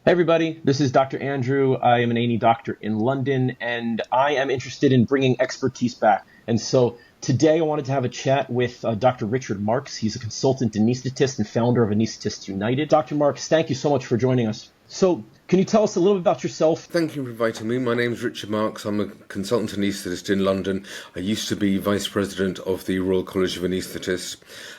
Hey everybody, this is Dr. Andrew. I am an A&E doctor in London, and I am interested in bringing expertise back. And so today I wanted to have a chat with Dr. Richard Marks. He's a consultant anaesthetist and founder of Anaesthetists United. Dr. Marks, thank you so much for joining us. So can you tell us a little bit about yourself? Thank you for inviting me. My name is Richard Marks. I'm a consultant anaesthetist in London. I used to be Vice President of the Royal College of Anaesthetists.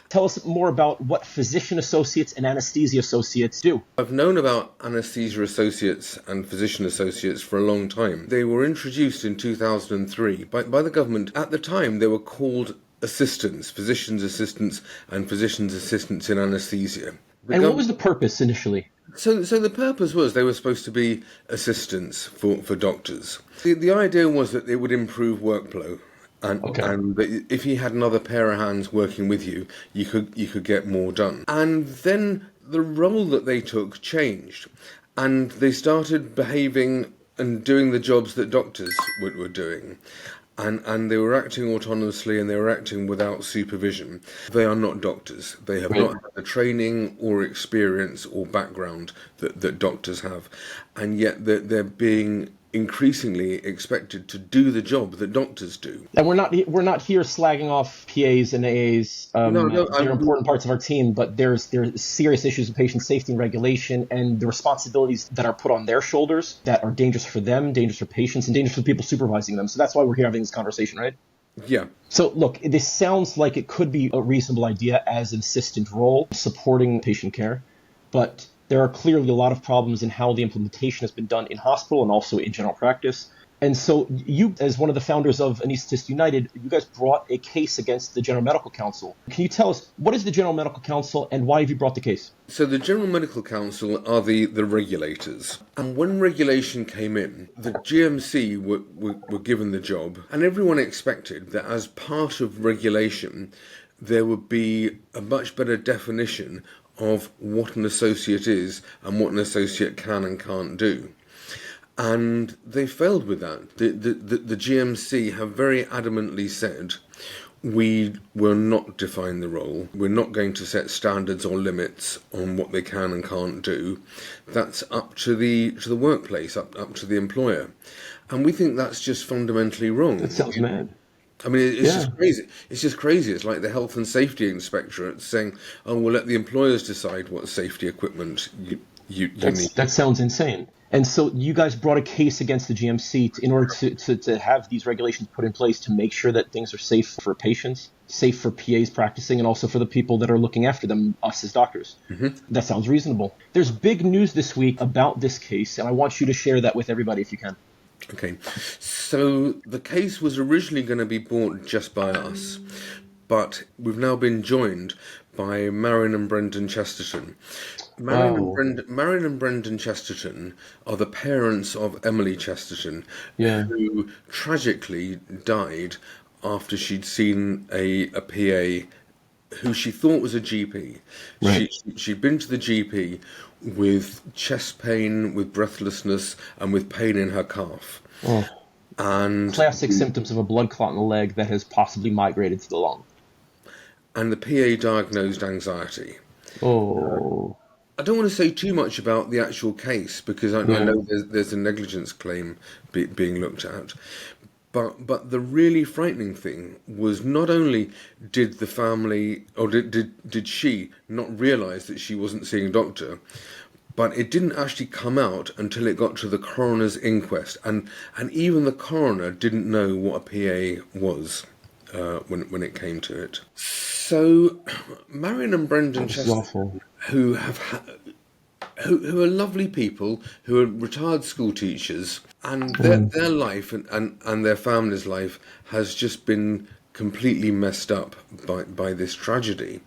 Tell us more about what physician associates and anesthesia associates do. I've known about anaesthesia associates and physician associates for a long time. They were introduced in 2003 by the government. At the time, they were called assistants, physician's assistants and physician's assistants in anaesthesia. And what was the purpose initially? So the purpose was they were supposed to be assistants for doctors. The idea was that it would improve workflow. And that if you had another pair of hands working with you, you could get more done. And then the role that they took changed, and they started behaving and doing the jobs that doctors were doing. And they were acting autonomously and they were acting without supervision. They are not doctors. They have not had the training or experience or background that doctors have. And yet they're being increasingly expected to do the job that doctors do. And we're not here slagging off PAs and AAs. They're important parts of our team, but there's serious issues of patient safety and regulation and the responsibilities that are put on their shoulders that are dangerous for them, dangerous for patients, and dangerous for the people supervising them. So that's why we're here having this conversation, right? Yeah. So look, this sounds like it could be a reasonable idea as an assistant role supporting patient care, but there are clearly a lot of problems in how the implementation has been done in hospital and also in general practice. And so you, as one of the founders of Anaesthetists United, you guys brought a case against the General Medical Council. Can you tell us, what is the General Medical Council and why have you brought the case? So the General Medical Council are the regulators. And when regulation came in, the GMC were given the job, and everyone expected that as part of regulation, there would be a much better definition of what an associate is and what an associate can and can't do. And they failed with that. The GMC have very adamantly said, we will not define the role. We're not going to set standards or limits on what they can and can't do. That's up to the workplace, up to the employer. And we think that's just fundamentally wrong. That sounds mad. I mean, it's just crazy. It's just crazy. It's like the Health and Safety Inspectorate saying, "Oh, we'll let the employers decide what safety equipment you need." That sounds insane. And so you guys brought a case against the GMC in order to have these regulations put in place to make sure that things are safe for patients, safe for PAs practicing, and also for the people that are looking after them, us as doctors. Mm-hmm. That sounds reasonable. There's big news this week about this case, and I want you to share that with everybody if you can. Okay, so the case was originally going to be brought just by us, but we've now been joined by Marion and Brendan Chesterton. Marion and Brendan Chesterton are the parents of Emily Chesterton, who tragically died after she'd seen a PA who she thought was a GP. Right. She'd been to the GP with chest pain, with breathlessness, and with pain in her calf. Oh. And classic symptoms of a blood clot in the leg that has possibly migrated to the lung. And the PA diagnosed anxiety. Oh. I don't want to say too much about the actual case because I know there's a negligence claim being looked at. But the really frightening thing was not only did the family, or did she not realise that she wasn't seeing a doctor, but it didn't actually come out until it got to the coroner's inquest. And even the coroner didn't know what a PA was when it came to it. So Marion and Brendan Chesterton, who are lovely people, who are retired school teachers, and their life and their family's life has just been completely messed up by this tragedy.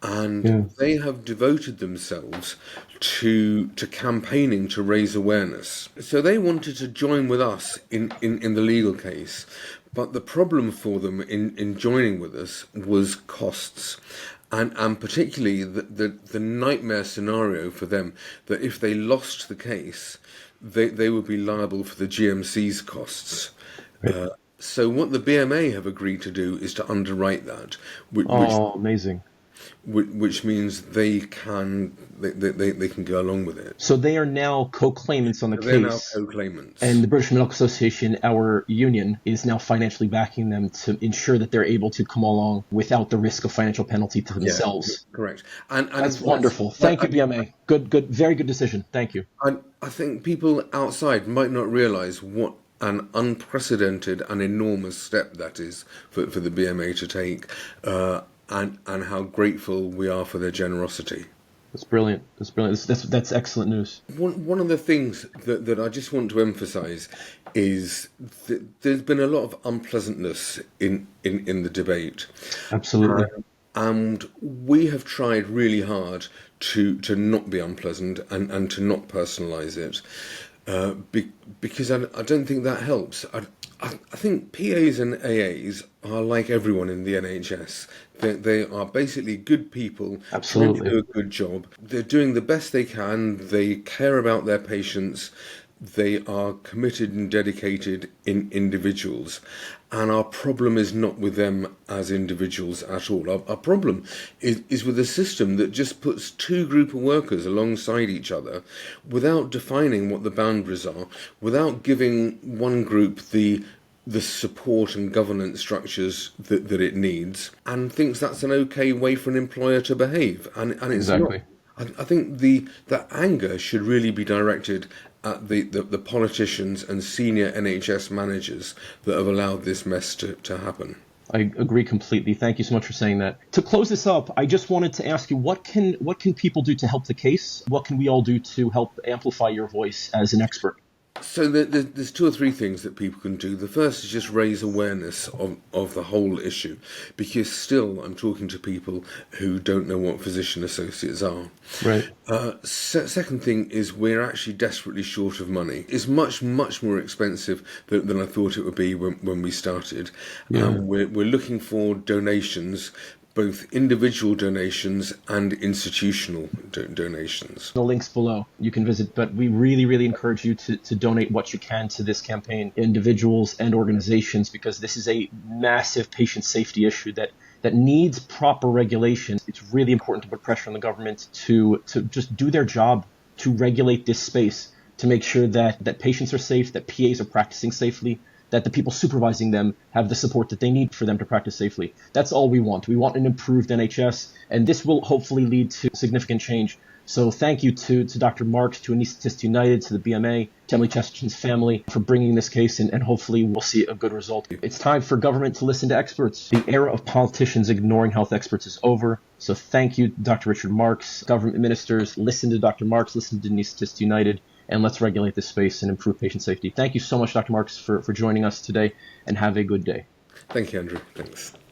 And they have devoted themselves to campaigning to raise awareness. So they wanted to join with us in the legal case. But the problem for them in joining with us was costs. And particularly the nightmare scenario for them that if they lost the case, they would be liable for the GMC's costs. Right. So what the BMA have agreed to do is to underwrite that. Amazing. which means they can go along with it. So they are now co-claimants on the They're now case. co-claimants. And the British Medical Association, our union, is now financially backing them to ensure that they're able to come along without the risk of financial penalty to themselves. Yeah, correct. And That's wonderful. Thank you, BMA. Good, very good decision. Thank you. I think people outside might not realise what an unprecedented and enormous step that is for the BMA to take, and how grateful we are for their generosity. That's brilliant. That's excellent news. One of the things that I just want to emphasise is that there's been a lot of unpleasantness in the debate. Absolutely. And we have tried really hard to not be unpleasant and to not personalise it, because I don't think that helps. I think PAs and AAs are like everyone in the NHS. They are basically good people trying to do a good job. They're doing the best they can. They care about their patients. They are committed and dedicated individuals. And our problem is not with them as individuals at all. Our problem is with a system that just puts two groups of workers alongside each other without defining what the boundaries are, without giving one group the support and governance structures that it needs, and thinks that's an okay way for an employer to behave. And it's Exactly. not. I think the anger should really be directed at the politicians and senior NHS managers that have allowed this mess to happen. I agree completely. Thank you so much for saying that. To close this up, I just wanted to ask you, what can people do to help the case? What can we all do to help amplify your voice as an expert? So there's two or three things that people can do. The first is just raise awareness of the whole issue, because still I'm talking to people who don't know what physician associates are. Right. Second thing is we're actually desperately short of money. It's much more expensive than I thought it would be when we started. Yeah. We're looking for donations, both individual donations and institutional donations. The link's below. You can visit, but we really encourage you to donate what you can to this campaign, individuals and organizations, because this is a massive patient safety issue that needs proper regulation. It's really important to put pressure on the government to just do their job, to regulate this space, to make sure that patients are safe, that PAs are practicing safely, that the people supervising them have the support that they need for them to practice safely. That's all we want. We want an improved NHS, and this will hopefully lead to significant change. So thank you to Dr. Marks, to Anaesthetists United, to the BMA, to Emily Chesterton's family for bringing this case, and hopefully we'll see a good result. It's time for government to listen to experts. The era of politicians ignoring health experts is over. So thank you, Dr. Richard Marks. Government ministers, listen to Dr. Marks, listen to Anaesthetists United, and let's regulate this space and improve patient safety. Thank you so much, Dr. Marks, for joining us today, and have a good day. Thank you, Andrew. Thanks.